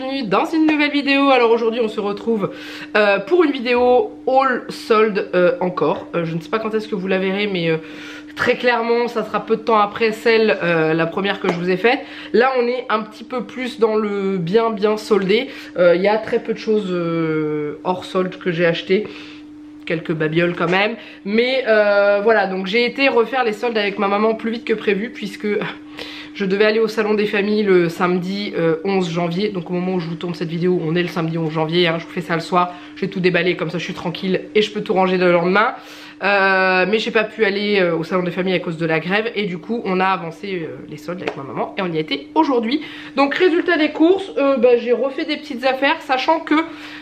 bienvenue dans une nouvelle vidéo. Alors aujourd'hui on se retrouve pour une vidéo haul solde encore. Je ne sais pas quand est-ce que vous la verrez, mais très clairement ça sera peu de temps après celle, la première que je vous ai faite. Là on est un petit peu plus dans le bien soldé. Il y a très peu de choses hors solde que j'ai acheté. Quelques babioles quand même, mais voilà, donc j'ai été refaire les soldes avec ma maman plus vite que prévu, puisque je devais aller au salon des familles le samedi 11 janvier. Donc au moment où je vous tourne cette vidéo, on est le samedi 11 janvier, hein, je vous fais ça le soir, je vais tout déballer, comme ça je suis tranquille et je peux tout ranger le lendemain. Mais j'ai pas pu aller au salon des familles à cause de la grève, et du coup on a avancé les soldes avec ma maman et on y a été aujourd'hui. Donc résultat des courses, j'ai refait des petites affaires, sachant que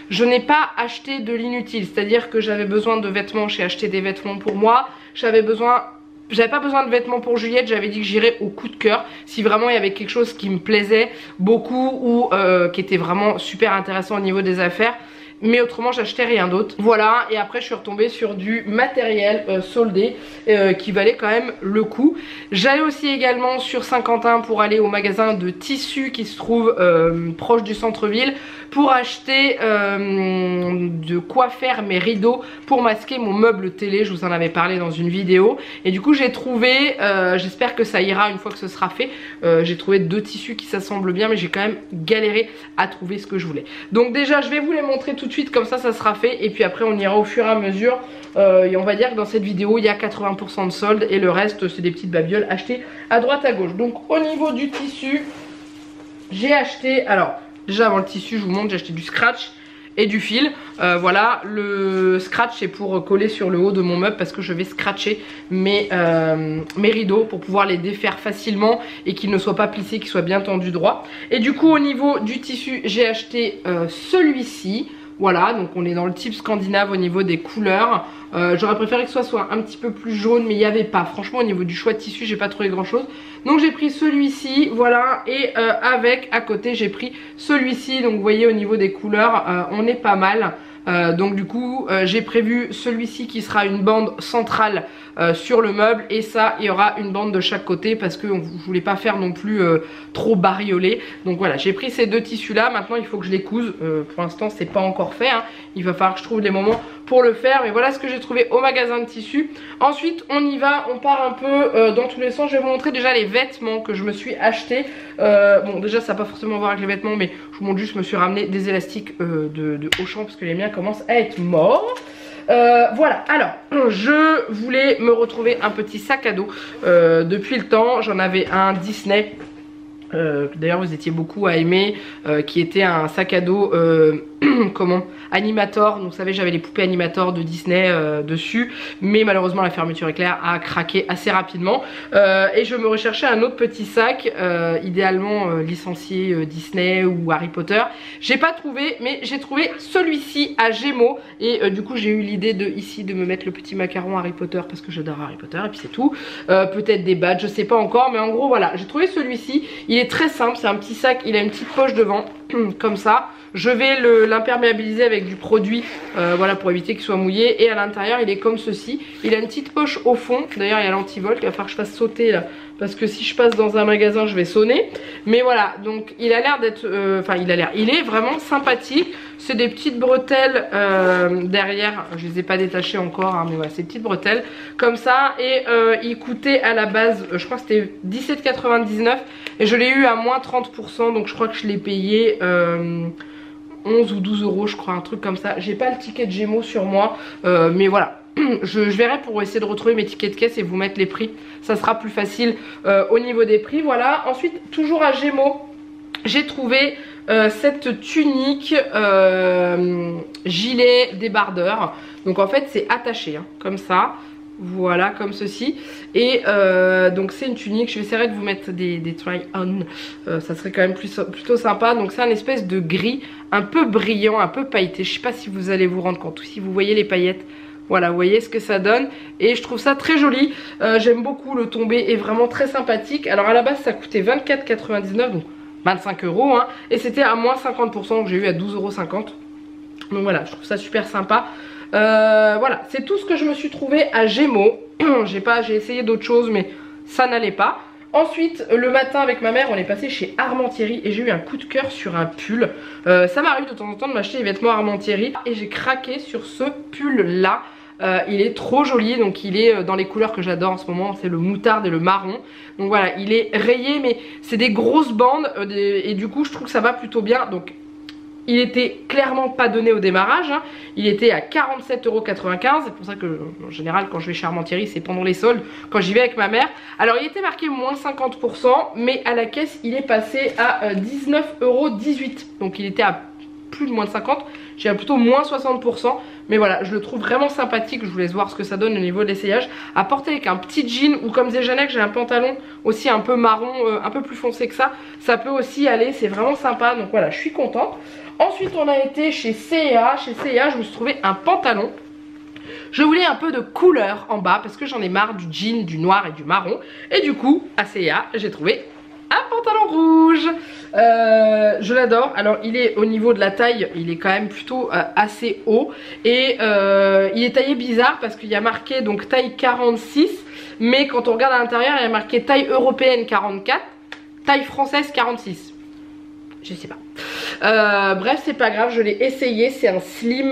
je n'ai pas acheté de l'inutile, c'est à dire que j'avais besoin de vêtements, j'ai acheté des vêtements pour moi, j'avais pas besoin de vêtements pour Juliette, j'avais dit que j'irais au coup de cœur si vraiment il y avait quelque chose qui me plaisait beaucoup ou qui était vraiment super intéressant au niveau des affaires. Mais autrement j'achetais rien d'autre. Voilà, et après je suis retombée sur du matériel soldé qui valait quand même le coup. J'allais aussi également sur Saint-Quentin pour aller au magasin de tissus qui se trouve proche du centre-ville, pour acheter de quoi faire mes rideaux pour masquer mon meuble télé. Je vous en avais parlé dans une vidéo. Et du coup j'ai trouvé, j'espère que ça ira une fois que ce sera fait, j'ai trouvé deux tissus qui s'assemblent bien, mais j'ai quand même galéré à trouver ce que je voulais. Donc déjà je vais vous les montrer tout de suite, comme ça sera fait, et puis après on ira au fur et à mesure. Et on va dire que dans cette vidéo il y a 80% de solde et le reste c'est des petites babioles achetées à droite à gauche. Donc au niveau du tissu, j'ai acheté, alors déjà avant le tissu je vous montre, j'ai acheté du scratch et du fil. Voilà, le scratch c'est pour coller sur le haut de mon meuble, parce que je vais scratcher mes rideaux pour pouvoir les défaire facilement et qu'ils ne soient pas plissés, qu'ils soient bien tendus droit. Et du coup au niveau du tissu j'ai acheté celui-ci. Voilà, donc on est dans le type scandinave au niveau des couleurs. J'aurais préféré que ce soit un petit peu plus jaune, mais il n'y avait pas. Franchement au niveau du choix de tissu j'ai pas trouvé grand chose. Donc j'ai pris celui-ci, voilà, et avec à côté j'ai pris celui-ci. Donc vous voyez au niveau des couleurs on est pas mal. Donc du coup j'ai prévu celui-ci qui sera une bande centrale sur le meuble, et ça il y aura une bande de chaque côté, parce que je voulais pas faire non plus trop bariolé. Donc voilà, j'ai pris ces deux tissus là. Maintenant il faut que je les couse, pour l'instant c'est pas encore fait, hein. Il va falloir que je trouve les moments pour le faire, mais voilà ce que j'ai trouvé au magasin de tissus. Ensuite on y va, on part un peu dans tous les sens. Je vais vous montrer déjà les vêtements que je me suis acheté. Bon déjà ça n'a pas forcément à voir avec les vêtements, mais je vous montre juste, je me suis ramené des élastiques de Auchan, parce que les miens commencent à être morts. Voilà, alors je voulais me retrouver un petit sac à dos depuis le temps. J'en avais un Disney, d'ailleurs vous étiez beaucoup à aimer, qui était un sac à dos comment, Animator. Donc vous savez, j'avais les poupées Animator de Disney dessus, mais malheureusement la fermeture éclair a craqué assez rapidement, et je me recherchais un autre petit sac, idéalement licencié Disney ou Harry Potter. J'ai pas trouvé, mais j'ai trouvé celui-ci à Gémeaux, et du coup j'ai eu l'idée de me mettre le petit macaron Harry Potter, parce que j'adore Harry Potter, et puis c'est tout. Peut-être des badges, je sais pas encore, mais en gros voilà, j'ai trouvé celui-ci. Il est très simple, c'est un petit sac, il a une petite poche devant comme ça. Je vais l'imperméabiliser avec du produit, voilà, pour éviter qu'il soit mouillé. Et à l'intérieur il est comme ceci. Il a une petite poche au fond. D'ailleurs il y a l'antivolt, il va falloir que je fasse sauter là, parce que si je passe dans un magasin je vais sonner. Mais voilà, donc il a l'air d'être, il est vraiment sympathique. C'est des petites bretelles derrière, je les ai pas détachées encore, hein, mais voilà, c'est des petites bretelles comme ça. Et il coûtait à la base, je crois que c'était 17,99 et je l'ai eu à moins 30%, donc je crois que je l'ai payé 11 ou 12 euros, je crois, un truc comme ça. J'ai pas le ticket de Gémeaux sur moi, mais voilà. Je verrai pour essayer de retrouver mes tickets de caisse et vous mettre les prix. Ça sera plus facile au niveau des prix. Voilà. Ensuite, toujours à Gémeaux, j'ai trouvé cette tunique gilet débardeur. Donc en fait c'est attaché, hein, comme ça. Voilà, comme ceci. Et donc c'est une tunique. Je vais essayer de vous mettre des try-on, ça serait quand même plutôt sympa. Donc c'est un espèce de gris un peu brillant, un peu pailleté. Je sais pas si vous allez vous rendre compte, ou si vous voyez les paillettes. Voilà, vous voyez ce que ça donne. Et je trouve ça très joli. J'aime beaucoup, le tombé est vraiment très sympathique. Alors à la base ça coûtait 24,99, donc 25 euros, hein, et c'était à moins 50%, donc j'ai eu à 12,50 €. Donc voilà, je trouve ça super sympa. Voilà, c'est tout ce que je me suis trouvé à Gémeaux. J'ai essayé d'autres choses, mais ça n'allait pas. Ensuite, le matin avec ma mère, on est passé chez Armentieri et j'ai eu un coup de cœur sur un pull. Ça m'arrive de temps en temps de m'acheter des vêtements Armentieri et j'ai craqué sur ce pull là. Il est trop joli, donc il est dans les couleurs que j'adore en ce moment, c'est le moutarde et le marron. Donc voilà, il est rayé mais c'est des grosses bandes et du coup je trouve que ça va plutôt bien. Donc il était clairement pas donné au démarrage, hein. Il était à 47,95 €. C'est pour ça que en général quand je vais chez Armentieri c'est pendant les soldes, quand j'y vais avec ma mère. Alors il était marqué moins 50%, mais à la caisse il est passé à 19,18 €. Donc il était à plus de moins de 50, j'ai plutôt moins 60%. Mais voilà, je le trouve vraiment sympathique. Je vous laisse voir ce que ça donne au niveau de l'essayage. À porter avec un petit jean ou comme Zéjanek, j'ai un pantalon aussi un peu marron, un peu plus foncé que ça. Ça peut aussi aller, c'est vraiment sympa. Donc voilà, je suis contente. Ensuite, on a été chez C&A. Chez C&A, je me suis trouvé un pantalon. Je voulais un peu de couleur en bas parce que j'en ai marre du jean, du noir et du marron. Et du coup, à C&A, j'ai trouvé un pantalon rouge. Je l'adore. Alors il est au niveau de la taille, il est quand même plutôt assez haut. Et il est taillé bizarre parce qu'il y a marqué donc taille 46. Mais quand on regarde à l'intérieur, il y a marqué taille européenne 44, taille française 46. Je sais pas. Bref, c'est pas grave, je l'ai essayé. C'est un slim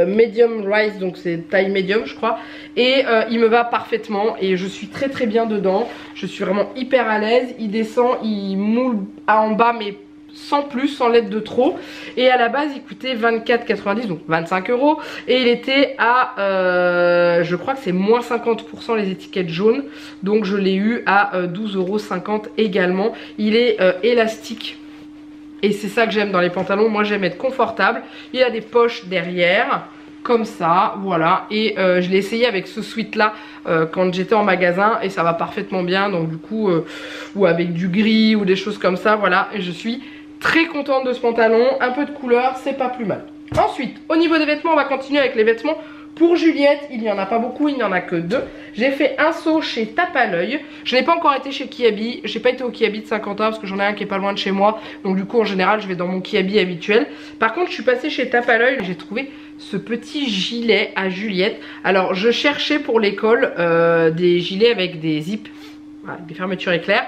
medium rise, donc c'est taille medium je crois. Et il me va parfaitement et je suis très très bien dedans. Je suis vraiment hyper à l'aise. Il descend, il moule à en bas mais sans plus, sans l'aide de trop. Et à la base il coûtait 24,90 €, donc 25 €. Et il était à je crois que c'est moins 50% les étiquettes jaunes. Donc je l'ai eu à 12,50 € également. Il est élastique. Et c'est ça que j'aime dans les pantalons. Moi j'aime être confortable. Il a des poches derrière comme ça, voilà. Et je l'ai essayé avec ce sweat là quand j'étais en magasin et ça va parfaitement bien. Donc du coup ou avec du gris ou des choses comme ça, voilà. Et je suis très contente de ce pantalon. Un peu de couleur, c'est pas plus mal. Ensuite, au niveau des vêtements, on va continuer avec les vêtements. Pour Juliette, il n'y en a pas beaucoup, il n'y en a que 2. J'ai fait un saut chez Tape à l'œil. Je n'ai pas encore été chez Kiabi. J'ai pas été au Kiabi de Saint-Quentin parce que j'en ai un qui est pas loin de chez moi. Donc du coup en général je vais dans mon Kiabi habituel. Par contre je suis passée chez Tape à l'œil et j'ai trouvé ce petit gilet à Juliette. Alors je cherchais pour l'école des gilets avec des zips, voilà, des fermetures éclairs.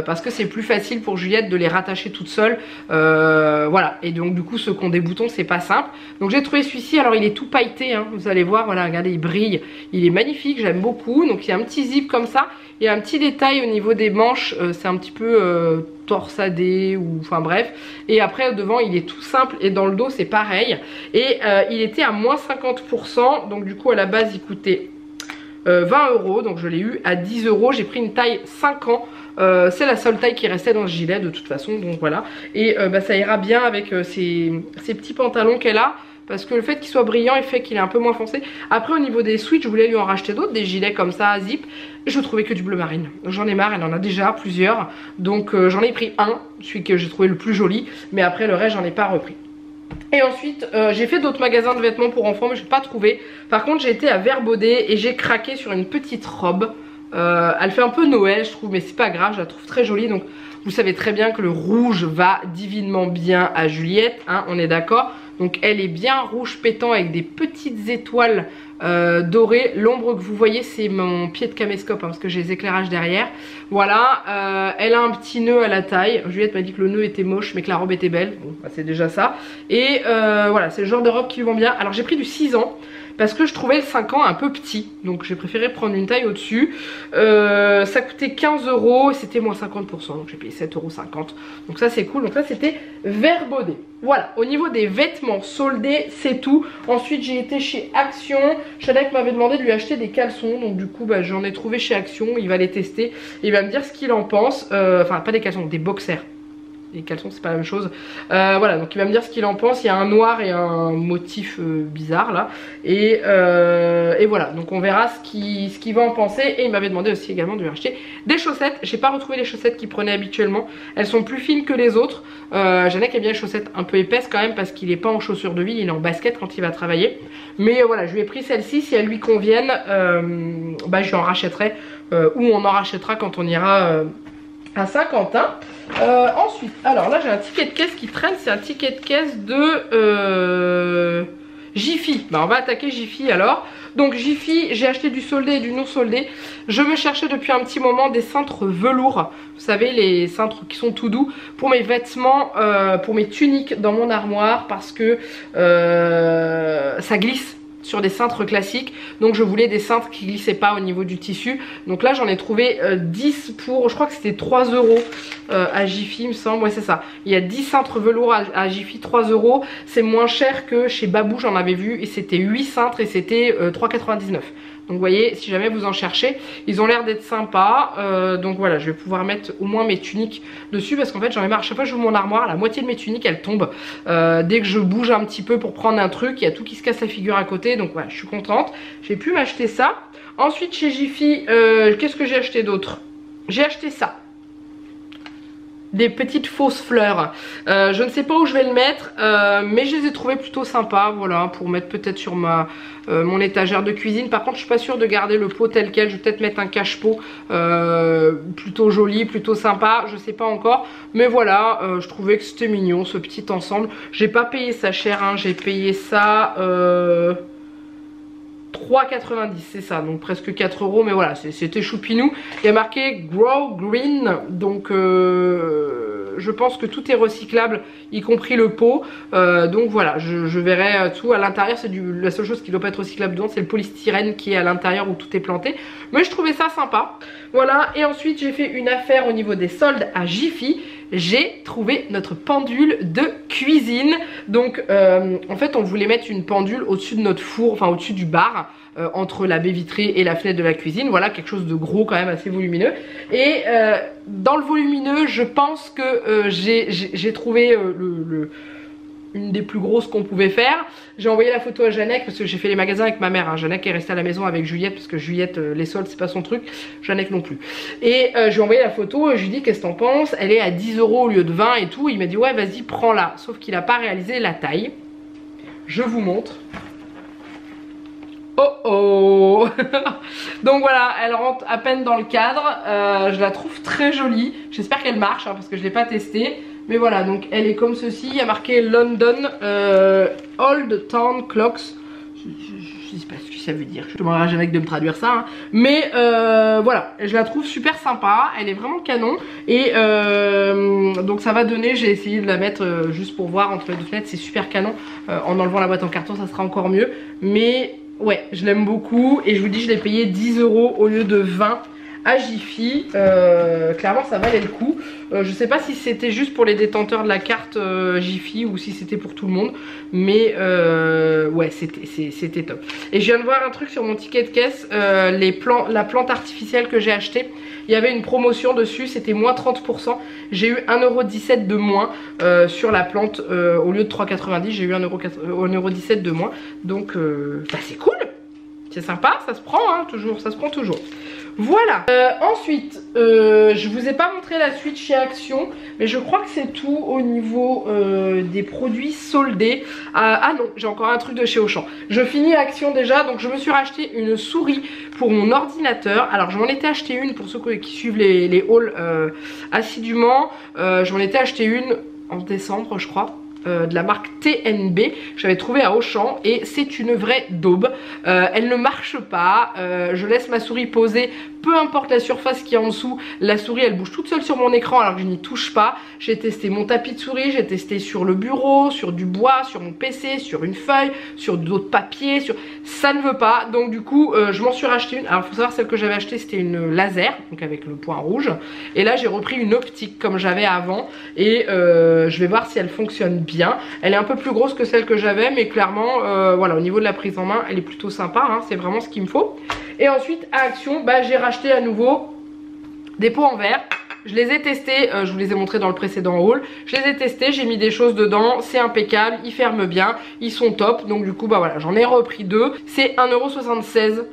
Parce que c'est plus facile pour Juliette de les rattacher toute seule, voilà. Et donc du coup ceux qui ont des boutons c'est pas simple. Donc j'ai trouvé celui-ci, alors il est tout pailleté hein, vous allez voir, voilà, regardez il brille, il est magnifique, j'aime beaucoup. Donc il y a un petit zip comme ça, il y a un petit détail au niveau des manches, c'est un petit peu torsadé ou enfin bref. Et après devant il est tout simple et dans le dos c'est pareil. Et il était à moins 50%, donc du coup à la base il coûtait 20 €, donc je l'ai eu à 10 €. J'ai pris une taille 5 ans. C'est la seule taille qui restait dans ce gilet de toute façon, donc voilà. Et bah, ça ira bien avec ces petits pantalons qu'elle a, parce que le fait qu'il soit brillant il fait qu'il est un peu moins foncé. Après au niveau des switches, je voulais lui en racheter d'autres, des gilets comme ça à zip. Je trouvais que du bleu marine, j'en ai marre, elle en a déjà plusieurs. Donc j'en ai pris un, celui que j'ai trouvé le plus joli, mais après le reste j'en ai pas repris. Et ensuite j'ai fait d'autres magasins de vêtements pour enfants mais je n'ai pas trouvé. Par contre j'ai été à Verbaudet et j'ai craqué sur une petite robe. Elle fait un peu Noël je trouve, mais c'est pas grave, je la trouve très jolie. Donc vous savez très bien que le rouge va divinement bien à Juliette, hein, on est d'accord. Donc elle est bien rouge pétant avec des petites étoiles dorées. L'ombre que vous voyez c'est mon pied de caméscope hein, parce que j'ai les éclairages derrière. Voilà, elle a un petit nœud à la taille. Juliette m'a dit que le nœud était moche mais que la robe était belle. Bon bah, c'est déjà ça. Et voilà, c'est le genre de robe qui lui vont bien. Alors j'ai pris du 6 ans parce que je trouvais le 5 ans un peu petit. Donc j'ai préféré prendre une taille au-dessus. Ça coûtait 15 € et c'était moins 50%. Donc j'ai payé 7,50 €. Donc ça c'est cool. Donc ça c'était Verbaudet. Voilà, au niveau des vêtements soldés, c'est tout. Ensuite j'ai été chez Action. Shanek m'avait demandé de lui acheter des caleçons. Donc du coup bah, j'en ai trouvé chez Action. Il va les tester et il va me dire ce qu'il en pense. Enfin pas des caleçons, des boxers. Les caleçons c'est pas la même chose. Voilà, donc il va me dire ce qu'il en pense. Il y a un noir et un motif bizarre là. Et voilà, donc on verra ce qu'il va en penser. Et il m'avait demandé aussi également de lui acheter des chaussettes. J'ai pas retrouvé les chaussettes qu'il prenait habituellement. Elles sont plus fines que les autres. Janek aime bien les chaussettes un peu épaisses quand même parce qu'il est pas en chaussures de ville, il est en basket quand il va travailler. Mais voilà, je lui ai pris celle-ci, si elles lui conviennent, bah je lui en rachèterai ou on en rachètera quand on ira à Saint-Quentin. Ensuite, alors là j'ai un ticket de caisse qui traîne, c'est un ticket de caisse de Jiffy, bah on va attaquer Jiffy alors. Donc Jiffy, j'ai acheté du soldé et du non soldé. Je me cherchais depuis un petit moment des cintres velours. Vous savez, les cintres qui sont tout doux pour mes vêtements, pour mes tuniques dans mon armoire, parce que ça glisse sur des cintres classiques, donc je voulais des cintres qui glissaient pas au niveau du tissu. Donc là j'en ai trouvé 10 pour, je crois que c'était 3 € à Jiffy, il me semble. Ouais, c'est ça, il y a 10 cintres velours à Jiffy, 3 €. C'est moins cher que chez Babou, j'en avais vu, et c'était 8 cintres et c'était 3,99 €. Donc vous voyez, si jamais vous en cherchez, ils ont l'air d'être sympas. Donc voilà, je vais pouvoir mettre au moins mes tuniques dessus, parce qu'en fait j'en ai marre. Chaque fois que j'ouvre mon armoire, la moitié de mes tuniques elles tombent. Dès que je bouge un petit peu pour prendre un truc, il y a tout qui se casse la figure à côté. Donc voilà, je suis contente. J'ai pu m'acheter ça. Ensuite chez Jiffy, qu'est-ce que j'ai acheté d'autre? J'ai acheté ça. Des petites fausses fleurs. Je ne sais pas où je vais le mettre, mais je les ai trouvées plutôt sympas, voilà, pour mettre peut-être sur mon étagère de cuisine. Par contre je suis pas sûre de garder le pot tel quel. Je vais peut-être mettre un cache-pot plutôt joli, plutôt sympa, je sais pas encore. Mais voilà, je trouvais que c'était mignon ce petit ensemble. J'ai pas payé ça cher, hein. J'ai payé ça 3,90, c'est ça, donc presque 4 €, mais voilà, c'était choupinou. Il y a marqué Grow Green, donc je pense que tout est recyclable, y compris le pot. Donc voilà, je verrai tout. À l'intérieur, c'est la seule chose qui ne doit pas être recyclable dedans, c'est le polystyrène qui est à l'intérieur où tout est planté. Mais je trouvais ça sympa. Voilà, et ensuite j'ai fait une affaire au niveau des soldes à Jiffy. J'ai trouvé notre pendule de cuisine. Donc en fait on voulait mettre une pendule au-dessus de notre four, enfin au-dessus du bar, entre la baie vitrée et la fenêtre de la cuisine. Voilà, quelque chose de gros quand même, assez volumineux. Et dans le volumineux, je pense que j'ai trouvé une des plus grosses qu'on pouvait faire. J'ai envoyé la photo à Jeannette parce que j'ai fait les magasins avec ma mère, hein. Jeannette est restée à la maison avec Juliette parce que Juliette, les soldes c'est pas son truc, Jeannette non plus. Et je lui ai envoyé la photo, je lui ai dit qu'est-ce que t'en penses, elle est à 10 € au lieu de 20 et tout. Il m'a dit ouais vas-y prends-la, sauf qu'il a pas réalisé la taille. Je vous montre. Oh oh. Donc voilà, elle rentre à peine dans le cadre. Je la trouve très jolie. J'espère qu'elle marche, hein, parce que je l'ai pas testée. Mais voilà, donc elle est comme ceci. Il y a marqué London Old Town Clocks. Je sais pas ce que ça veut dire. Je demanderai à Jeannette de me traduire ça, hein. Mais voilà, je la trouve super sympa. Elle est vraiment canon. Et donc ça va donner, j'ai essayé de la mettre juste pour voir entre les deux fenêtres. C'est super canon. En enlevant la boîte en carton, ça sera encore mieux. Mais ouais, je l'aime beaucoup. Et je vous dis, je l'ai payé 10 € au lieu de 20 à Jiffy. Clairement ça valait le coup. Je sais pas si c'était juste pour les détenteurs de la carte Jiffy ou si c'était pour tout le monde, mais ouais, c'était top. Et je viens de voir un truc sur mon ticket de caisse, la plante artificielle que j'ai achetée, il y avait une promotion dessus, c'était moins 30%. J'ai eu 1,17 € de moins sur la plante. Au lieu de 3,90 €, j'ai eu 1,17 € de moins. Donc bah, c'est cool, c'est sympa, ça se prend, hein, toujours, ça se prend toujours. Voilà, ensuite je vous ai pas montré la suite chez Action, mais je crois que c'est tout au niveau des produits soldés. Ah non, j'ai encore un truc de chez Auchan. Je finis Action déjà, donc je me suis racheté une souris pour mon ordinateur. Alors je m'en étais acheté une, pour ceux qui suivent les hauls assidûment, je m'en étais acheté une en décembre je crois. De la marque TNB, j'avais trouvé à Auchan et c'est une vraie daube. Elle ne marche pas, je laisse ma souris poser, peu importe la surface qui est en dessous, la souris elle bouge toute seule sur mon écran alors que je n'y touche pas. J'ai testé mon tapis de souris, j'ai testé sur le bureau, sur du bois, sur mon PC, sur une feuille, sur d'autres papiers, ça ne veut pas. Donc du coup je m'en suis racheté une. Alors il faut savoir, celle que j'avais achetée c'était une laser, donc avec le point rouge, et là j'ai repris une optique comme j'avais avant et je vais voir si elle fonctionne bien. Elle est un peu plus grosse que celle que j'avais, mais clairement voilà, au niveau de la prise en main elle est plutôt sympa, hein, c'est vraiment ce qu'il me faut. Et ensuite à Action, bah, j'ai racheté à nouveau des pots en verre. Je les ai testés, je vous les ai montrés dans le précédent haul. Je les ai testés, j'ai mis des choses dedans, c'est impeccable, ils ferment bien, ils sont top. Donc du coup bah voilà, j'en ai repris deux. C'est 1,76 €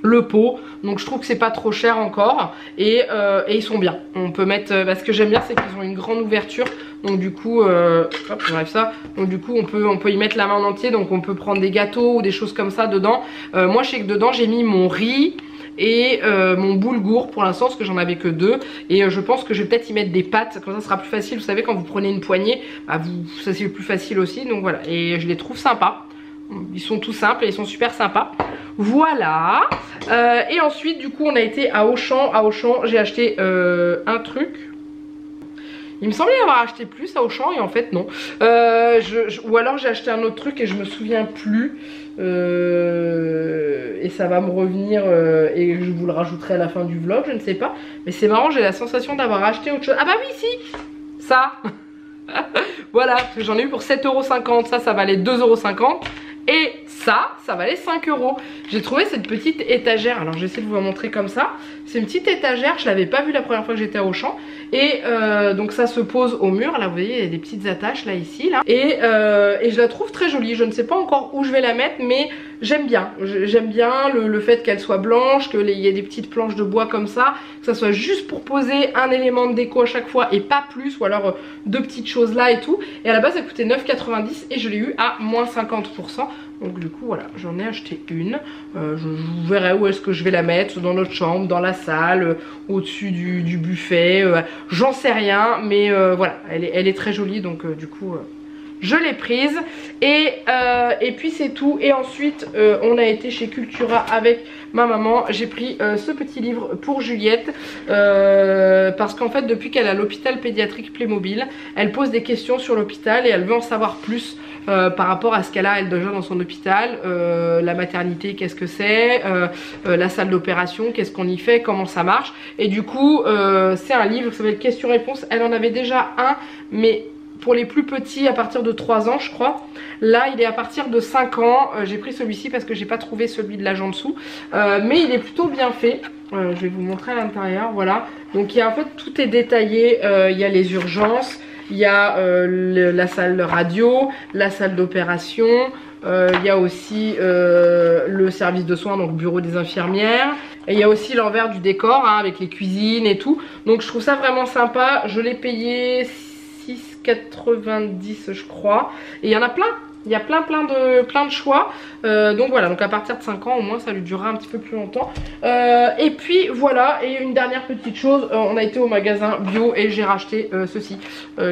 le pot, donc je trouve que c'est pas trop cher encore. Et ils sont bien. On peut mettre, ce que j'aime bien c'est qu'ils ont une grande ouverture. Donc du coup, hop, j'enlève ça. Donc du coup on peut y mettre la main en entier. Donc on peut prendre des gâteaux ou des choses comme ça dedans. Moi je sais que dedans j'ai mis mon riz et mon boulgour pour l'instant parce que j'en avais que deux. Et je pense que je vais peut-être y mettre des pâtes, comme ça sera plus facile. Vous savez quand vous prenez une poignée, bah, ça c'est plus facile aussi. Donc voilà, et je les trouve sympas. Ils sont tout simples et ils sont super sympas. Voilà. Et ensuite du coup on a été à Auchan. À Auchan j'ai acheté un truc. Il me semblait avoir acheté plus à Auchan et en fait non. Ou alors j'ai acheté un autre truc et je me souviens plus. Et ça va me revenir et je vous le rajouterai à la fin du vlog, je ne sais pas. Mais c'est marrant, j'ai la sensation d'avoir acheté autre chose. Ah bah oui si, ça. Voilà, parce que j'en ai eu pour 7,50 €. Ça valait 2,50 €. Et ça valait 5 €. J'ai trouvé cette petite étagère. Alors j'essaie de vous la montrer comme ça. C'est une petite étagère, je l'avais pas vue la première fois que j'étais à Auchan. Et donc ça se pose au mur. Là vous voyez il y a des petites attaches là ici là. Et je la trouve très jolie. Je ne sais pas encore où je vais la mettre, mais j'aime bien. J'aime bien le fait qu'elle soit blanche, qu'il y ait des petites planches de bois comme ça. Que ça soit juste pour poser un élément de déco à chaque fois et pas plus. Ou alors deux petites choses là et tout. Et à la base elle coûtait 9,90 € et je l'ai eu à moins 50%. Donc du coup voilà, j'en ai acheté une. Je verrai où est-ce que je vais la mettre, dans notre chambre, dans la salle, au-dessus du buffet. J'en sais rien, mais voilà, elle est très jolie, donc du coup je l'ai prise. Et puis c'est tout. Et ensuite on a été chez Cultura avec ma maman. J'ai pris ce petit livre pour Juliette parce qu'en fait depuis qu'elle est à l'hôpital pédiatrique Playmobil, elle pose des questions sur l'hôpital et elle veut en savoir plus par rapport à ce qu'elle a elle déjà dans son hôpital, la maternité qu'est-ce que c'est, la salle d'opération qu'est-ce qu'on y fait, comment ça marche. Et du coup c'est un livre qui s'appelle questions-réponses. Elle en avait déjà un, mais pour les plus petits à partir de 3 ans je crois. Là il est à partir de 5 ans. J'ai pris celui-ci parce que j'ai pas trouvé celui de l'âge en dessous, mais il est plutôt bien fait. Je vais vous montrer à l'intérieur. Voilà, donc il y a en fait tout est détaillé. Il y a les urgences, il y a la salle de radio, la salle d'opération, il y a aussi le service de soins, donc bureau des infirmières. Et il y a aussi l'envers du décor hein, avec les cuisines et tout. Donc je trouve ça vraiment sympa. Je l'ai payé 6,90 € je crois. Et il y en a plein. Il y a plein de choix. Donc voilà, donc à partir de 5 ans au moins ça lui durera un petit peu plus longtemps. Et puis voilà, et une dernière petite chose, on a été au magasin bio et j'ai racheté ceci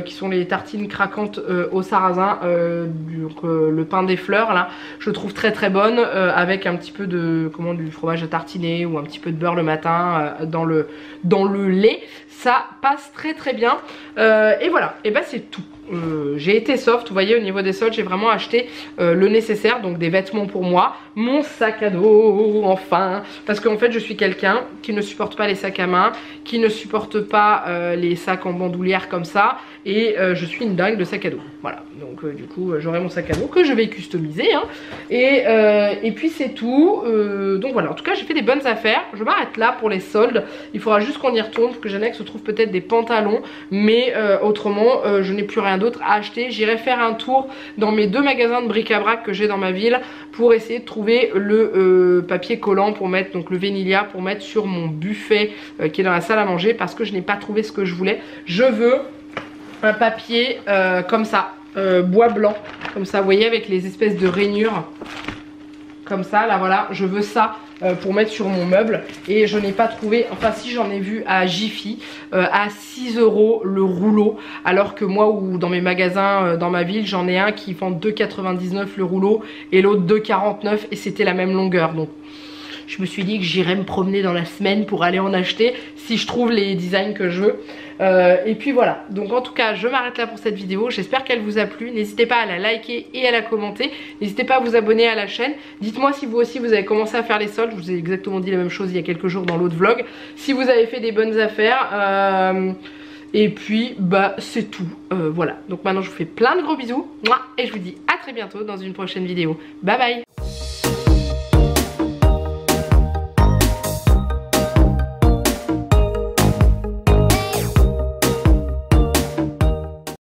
qui sont les tartines craquantes au sarrasin, le pain des fleurs là. Je trouve très très bonne avec un petit peu de du fromage à tartiner ou un petit peu de beurre le matin dans le lait. Ça passe très très bien. Et voilà, et ben c'est tout. J'ai été soft, vous voyez au niveau des soldes j'ai vraiment acheté le nécessaire, donc des vêtements pour moi, mon sac à dos enfin, parce qu'en fait je suis quelqu'un qui ne supporte pas les sacs à main, qui ne supporte pas les sacs en bandoulière comme ça, et je suis une dingue de sac à dos, voilà, donc du coup j'aurai mon sac à dos que je vais customiser hein. Et puis c'est tout. Donc voilà, en tout cas j'ai fait des bonnes affaires. Je m'arrête là pour les soldes, il faudra juste qu'on y retourne parce que j'aimerais que se trouve peut-être des pantalons, mais autrement je n'ai plus rien d'autre à acheter. J'irai faire un tour dans mes 2 magasins de bric-à-brac que j'ai dans ma ville pour essayer de trouver le papier collant pour mettre, donc le Venilia pour mettre sur mon buffet qui est dans la salle à manger, parce que je n'ai pas trouvé ce que je voulais. Je veux un papier comme ça, bois blanc, comme ça vous voyez, avec les espèces de rainures comme ça là, voilà, je veux ça pour mettre sur mon meuble. Et je n'ai pas trouvé, enfin si, j'en ai vu à Jiffy à 6 € le rouleau, alors que moi ou dans mes magasins dans ma ville j'en ai un qui vend 2,99 € le rouleau et l'autre 2,49 € et c'était la même longueur. Donc je me suis dit que j'irais me promener dans la semaine pour aller en acheter si je trouve les designs que je veux. Et puis voilà, donc en tout cas je m'arrête là pour cette vidéo. J'espère qu'elle vous a plu. N'hésitez pas à la liker et à la commenter. N'hésitez pas à vous abonner à la chaîne. Dites-moi si vous aussi vous avez commencé à faire les soldes. Je vous ai exactement dit la même chose il y a quelques jours dans l'autre vlog. Si vous avez fait des bonnes affaires. Et puis bah c'est tout. Voilà, donc maintenant je vous fais plein de gros bisous. Et je vous dis à très bientôt dans une prochaine vidéo. Bye bye.